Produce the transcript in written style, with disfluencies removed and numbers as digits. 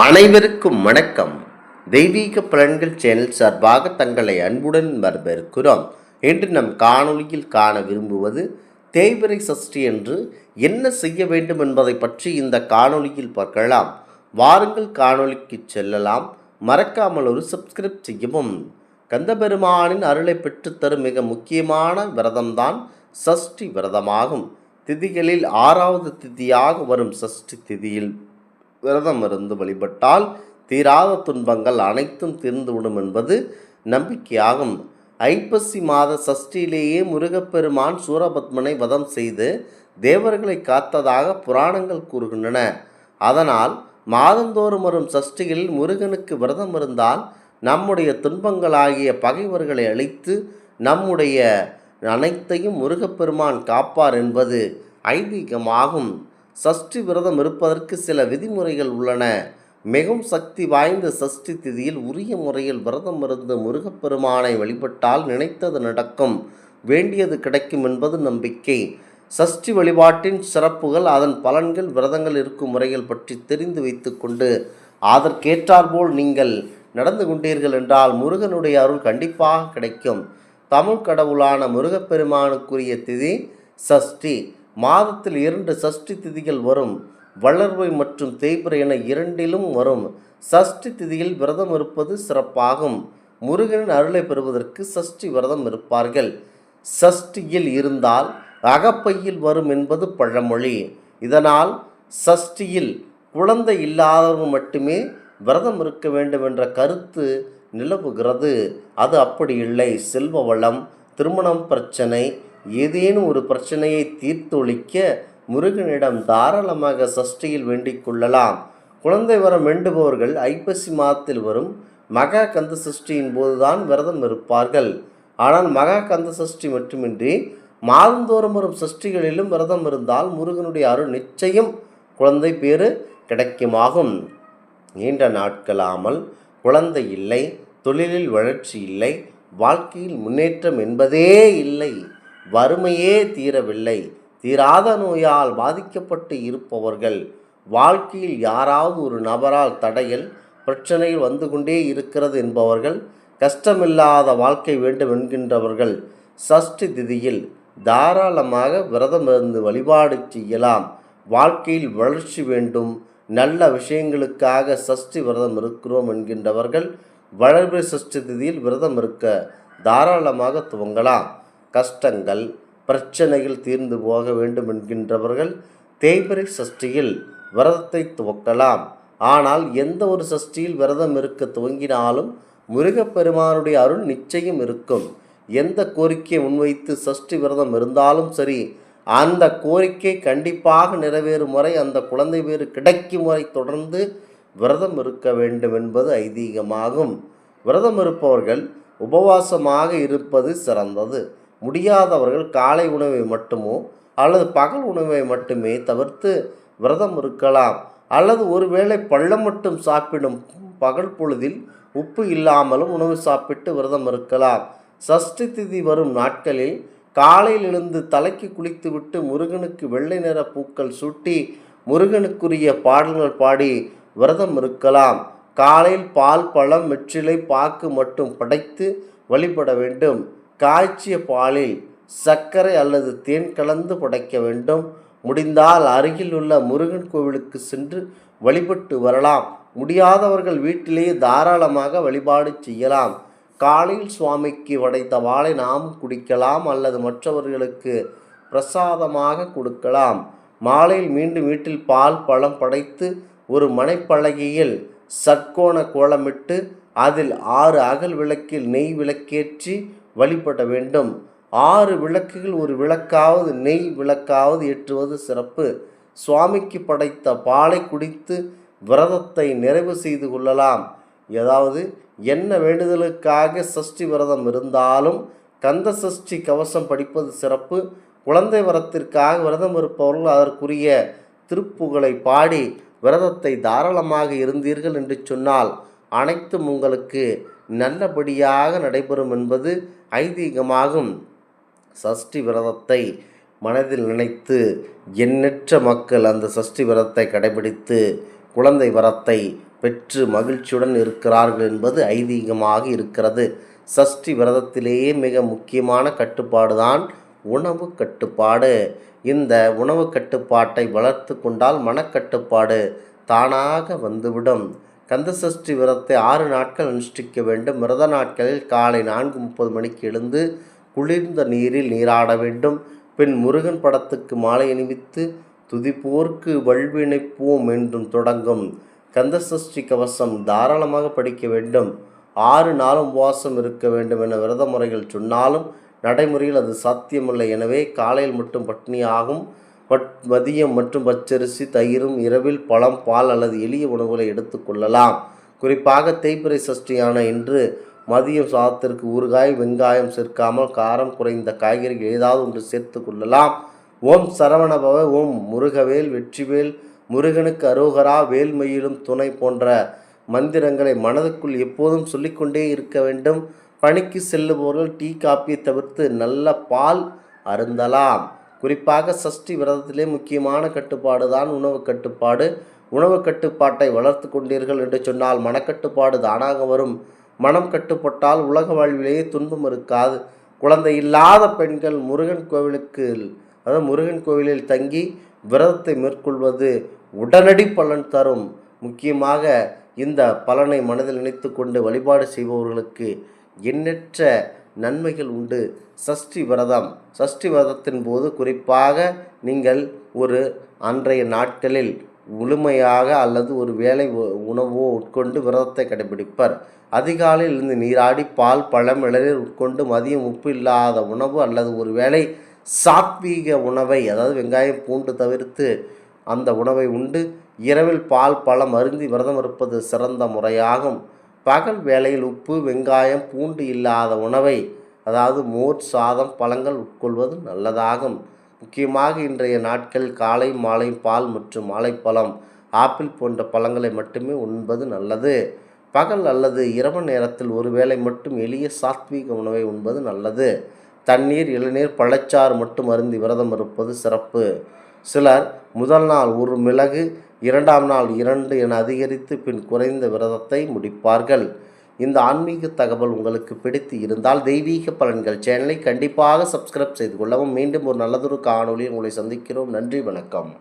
அனைவருக்கும் வணக்கம். தெய்வீக பலன்கள் சேனல் சார்பாக தங்களை அன்புடன் வரவேற்கிறோம். இன்று நம் காணொளியில் காண விரும்புவது தேய்பிறை சஷ்டி என்று என்ன செய்ய வேண்டும் என்பதை பற்றி இந்த காணொளியில் பார்க்கலாம். வாருங்கள் காணொளிக்கு செல்லலாம். மறக்காமல் ஒரு சப்ஸ்கிரைப் செய்யவும். கந்தபெருமானின் அருளை பெற்றுத்தரும் மிக முக்கியமான விரதம்தான் சஷ்டி விரதமாகும். திதிகளில் 6வது திதியாக வரும் சஷ்டி திதியில் விரதம் இருந்து வழிபட்டால் தீராத துன்பங்கள் அனைத்தும் தீர்ந்துவிடும் என்பது நம்பிக்கையாகும். ஐப்பசி மாத சஷ்டியிலேயே முருகப்பெருமான் சூரபத்மனை வதம் செய்து தேவர்களை காத்ததாக புராணங்கள் கூறுகின்றன. அதனால் மாதந்தோறும் வரும் சஷ்டிகளில் முருகனுக்கு விரதம் இருந்தால் நம்முடைய துன்பங்களாகிய பகைவர்களை அழித்து நம்முடைய அனைத்தையும் முருகப்பெருமான் காப்பார் என்பது ஐதீகமாகும். சஷ்டி விரதம் இருப்பதற்கு சில விதிமுறைகள் உள்ளன. மிகவும் சக்தி வாய்ந்த சஷ்டி திதியில் உரிய முறையில் விரதம் இருந்து முருகப்பெருமானை வழிபட்டால் நினைத்தது நடக்கும், வேண்டியது கிடைக்கும் என்பது நம்பிக்கை. சஷ்டி வழிபாட்டின் சிறப்புகள், அதன் பலன்கள், விரதங்கள் இருக்கும் முறைகள் பற்றி தெரிந்து வைத்து கொண்டு அதற்கேற்றாற்போல் நீங்கள் நடந்து கொண்டீர்கள் என்றால் முருகனுடைய அருள் கண்டிப்பாக கிடைக்கும். தமிழ் கடவுளான முருகப்பெருமானுக்குரிய திதி சஷ்டி. மாதத்தில் 2 சஷ்டி திதிகள் வரும். வளர்வை மற்றும் தேய்பிறை என இரண்டிலும் வரும். சஷ்டி திதியில் விரதம் இருப்பது சிறப்பாகும். முருகனின் அருளை பெறுவதற்கு சஷ்டி விரதம் இருப்பார்கள். சஷ்டியில் இருந்தால் அகப்பையில் வரும் என்பது பழமொழி. இதனால் சஷ்டியில் குழந்தை இல்லாதவர்கள் மட்டுமே விரதம் இருக்க வேண்டும் என்ற கருத்து நிலவுகிறது. அது அப்படி இல்லை. செல்வ வளம், திருமணம் பிரச்சனை, ஏதேனும் ஒரு பிரச்சனையை தீர்த்தொழிக்க முருகனிடம் தாராளமாக சஷ்டியில் வேண்டிக் கொள்ளலாம். குழந்தை வரம் வேண்டுபவர்கள் ஐப்பசி மாதத்தில் வரும் மகா கந்த சஷ்டியின் போதுதான் விரதம் இருப்பார்கள். ஆனால் மகா கந்த சஷ்டி மட்டுமின்றி மாதந்தோறும் வரும் சஷ்டிகளிலும் விரதம் இருந்தால் முருகனுடைய அருள் நிச்சயம் குழந்தை பேறு கிடைக்குமாகும். நீண்ட நாட்களாமல் குழந்தை இல்லை, தொழிலில் வளர்ச்சி இல்லை, வாழ்க்கையில் முன்னேற்றம் என்பதே இல்லை, வறுமையே தீரவில்லை, தீராத நோயால் பாதிக்கப்பட்டு இருப்பவர்கள், வாழ்க்கையில் யாராவது ஒரு நபரால் தடைகள், பிரச்சனைகள் வந்து கொண்டே இருக்கிறது என்பவர்கள், கஷ்டமில்லாத வாழ்க்கை வேண்டும் என்கின்றவர்கள் சஷ்டி திதியில் தாராளமாக விரதம் இருந்து வழிபாடு செய்யலாம். வாழ்க்கையில் வளர்ச்சி வேண்டும், நல்ல விஷயங்களுக்காக சஷ்டி விரதம் இருக்கிறோம் என்கின்றவர்கள் வளர்பிறை சஷ்டி திதியில் விரதம் இருக்க தாராளமாக துவங்கலாம். கஷ்டங்கள், பிரச்சனைகள் தீர்ந்து போக வேண்டும் என்கின்றவர்கள் தேய்பிறை சஷ்டியில் விரதத்தை துவக்கலாம். ஆனால் எந்த ஒரு சஷ்டியில் விரதம் இருக்க துவங்கினாலும் முருகப்பெருமானுடைய அருள் நிச்சயம் இருக்கும். எந்த கோரிக்கையை முன்வைத்து சஷ்டி விரதம் இருந்தாலும் சரி, அந்த கோரிக்கை கண்டிப்பாக நிறைவேறும் வரை, அந்த குழந்தை பேறு கிடைக்கும் வரை தொடர்ந்து விரதம் இருக்க வேண்டும் என்பது ஐதீகமாகும். விரதம் இருப்பவர்கள் உபவாசமாக இருப்பது சிறந்தது. முடியாதவர்கள் காலை உணவை மட்டுமோ அல்லது பகல் உணவை மட்டுமே தவிர்த்து விரதம் இருக்கலாம். அல்லது ஒருவேளை பழம் மட்டும் சாப்பிடும் பகல் பொழுதில் உப்பு இல்லாமலும் உணவு சாப்பிட்டு விரதம் இருக்கலாம். சஷ்டி திதி வரும் நாட்களில் காலையில் எழுந்து தலைக்கு குளித்துவிட்டு முருகனுக்கு வெள்ளை நிற பூக்கள் சூட்டி முருகனுக்குரிய பாடல்கள் பாடி விரதம் இருக்கலாம். காலையில் பால், பழம், வெற்றிலை, பாக்கு மட்டும் படைத்து வழிபட வேண்டும். காய்ச்சிய பாலில் சர்க்கரை அல்லது தேன் கலந்து படைக்க வேண்டும். முடிந்தால் அருகில் உள்ள முருகன் கோவிலுக்கு சென்று வழிபட்டு வரலாம். முடியாதவர்கள் வீட்டிலேயே தாராளமாக வழிபாடு செய்யலாம். காலையில் சுவாமிக்கு படைத்த பாலை நாம் குடிக்கலாம் அல்லது மற்றவர்களுக்கு பிரசாதமாக கொடுக்கலாம். மாலையில் மீண்டும் வீட்டில் பால், பழம் படைத்து ஒரு மனைப்பலகையில் சட்கோண கோலமிட்டு அதில் 6 அகல் விளக்கில் நெய் விளக்கேற்றி வழிபட வேண்டும். 6 விளக்குகள் ஒரு விளக்காவது நெய் விளக்காவது ஏற்றுவது சிறப்பு. சுவாமிக்கு படைத்த பாலை குடித்து விரதத்தை நிறைவு செய்து கொள்ளலாம். ஏதாவது என்ன வேண்டுதலுக்காக சஷ்டி விரதம் இருந்தாலும் கந்த சஷ்டி கவசம் படிப்பது சிறப்பு. குழந்தை வரத்திற்காக விரதம் இருப்பவர்கள் அதற்குரிய திருப்புகளை பாடி விரதத்தை தாராளமாக இருந்தீர்கள் என்று சொன்னால் அனைத்தும் உங்களுக்கு நல்லபடியாக நடைபெறும் என்பது ஐதீகமாகும். சஷ்டி விரதத்தை மனதில் நினைத்து எண்ணற்ற மக்கள் அந்த சஷ்டி விரதத்தை கடைபிடித்து குழந்தை வரத்தை பெற்று மகிழ்ச்சியுடன் இருக்கிறார்கள் என்பது ஐதீகமாக இருக்கிறது. சஷ்டி விரதத்திலேயே மிக முக்கியமான கட்டுப்பாடு தான் உணவு கட்டுப்பாடு. இந்த உணவு கட்டுப்பாட்டை வளர்த்து கொண்டால் மனக்கட்டுப்பாடு தானாக வந்துவிடும். கந்தசஷ்டி விரதத்தை 6 நாட்கள் அனுஷ்டிக்க வேண்டும். விரத நாட்களில் காலை 4:30 மணிக்கு எழுந்து குளிர்ந்த நீரில் நீராட வேண்டும். பின் முருகன் படத்துக்கு மாலை அணிவித்து துதிப்போர்க்கு வல்வினைப்போம் என்றும் தொடங்கும் கந்தசஷ்டி கவசம் தாராளமாக படிக்க வேண்டும். 6 நாளும் உபவாசம் இருக்க வேண்டும் என விரத முறைகள் சொன்னாலும் நடைமுறையில் அது சாத்தியமில்லை. எனவே காலையில் மட்டும் பட்னியாகும். மதியம் மற்றும் பச்சரிசி, தயிரும், இரவில் பழம், பால் அல்லது எளிய உணவுகளை எடுத்துக்கொள்ளலாம். குறிப்பாக தேய்பிறை சஷ்டியான இன்று மதியம் சாதத்திற்கு ஊறுகாய், வெங்காயம் சேர்க்காமல் காரம் குறைந்த காய்கறிகள் ஏதாவது ஒன்று சேர்த்து கொள்ளலாம். ஓம் சரவணபவ, ஓம் முருகவேல், வெற்றிவேல், முருகனுக்கு அரோகரா, வேல்மயிலும் துணை போன்ற மந்திரங்களை மனதுக்குள் எப்போதும் சொல்லிக்கொண்டே இருக்க வேண்டும். பணிக்கு செல்லுபவர்கள் டீ, காப்பியை தவிர்த்து நல்ல பால் அருந்தலாம். குறிப்பாக சஷ்டி விரதத்திலே முக்கியமான கட்டுப்பாடு தான் உணவு கட்டுப்பாடு. உணவு கட்டுப்பாட்டை வளர்த்து கொண்டீர்கள் என்று சொன்னால் மனக்கட்டுப்பாடு தானாக வரும். மனம் கட்டுப்பட்டால் உலக வாழ்விலேயே துன்பம் இருக்காது. குழந்தை இல்லாத பெண்கள் முருகன் கோவிலில் தங்கி விரதத்தை மேற்கொள்வது உடனடி பலன் தரும். முக்கியமாக இந்த பலனை மனதில் நினைத்து கொண்டு வழிபாடு செய்பவர்களுக்கு எண்ணற்ற நன்மைகள் உண்டு. சஷ்டி விரதத்தின் போது குறிப்பாக நீங்கள் ஒரு அன்றைய நாட்களில் முழுமையாக அல்லது ஒரு வேளை உணவோ உட்கொண்டு விரதத்தை கடைபிடிப்பர். அதிகாலையில் இருந்து நீராடி பால், பழம், இளநீர் உட்கொண்டு மதியம் உப்பு இல்லாத உணவு அல்லது ஒரு வேளை சாத்வீக உணவை, அதாவது வெங்காயம், பூண்டு தவிர்த்து அந்த உணவை உண்டு இரவில் பால், பழம் அருந்தி விரதம் இருப்பது சிறந்த முறையாகும். பகல் வேளையில் உப்பு, வெங்காயம், பூண்டு இல்லாத உணவை, அதாவது மோர், சாதம், பழங்கள் உட்கொள்வது நல்லதாகும். முக்கியமாக இன்றைய நாட்களில் காலை மாலை பால் மற்றும் வாழைப்பழம், ஆப்பிள் போன்ற பழங்களை மட்டுமே உண்பது நல்லது. பகல் அல்லது இரவு நேரத்தில் ஒருவேளை மட்டும் எளிய சாத்வீக உணவை உண்பது நல்லது. தண்ணீர், இளநீர், பழச்சாறு மட்டும் அருந்தி விரதம் இருப்பது சிறப்பு. சிலர் முதல் நாள் 1 மிளகு, 2ஆம் நாள் 2 என அதிகரித்து பின் குறைந்த விரதத்தை முடிப்பார்கள். இந்த ஆன்மீக தகவல் உங்களுக்கு பிடித்து இருந்தால் தெய்வீக பலன்கள் சேனலை கண்டிப்பாக சப்ஸ்கிரைப் செய்து கொள்ளவும். மீண்டும் ஒரு நல்லதொரு காணொளியில் உங்களை சந்திக்கிறோம். நன்றி, வணக்கம்.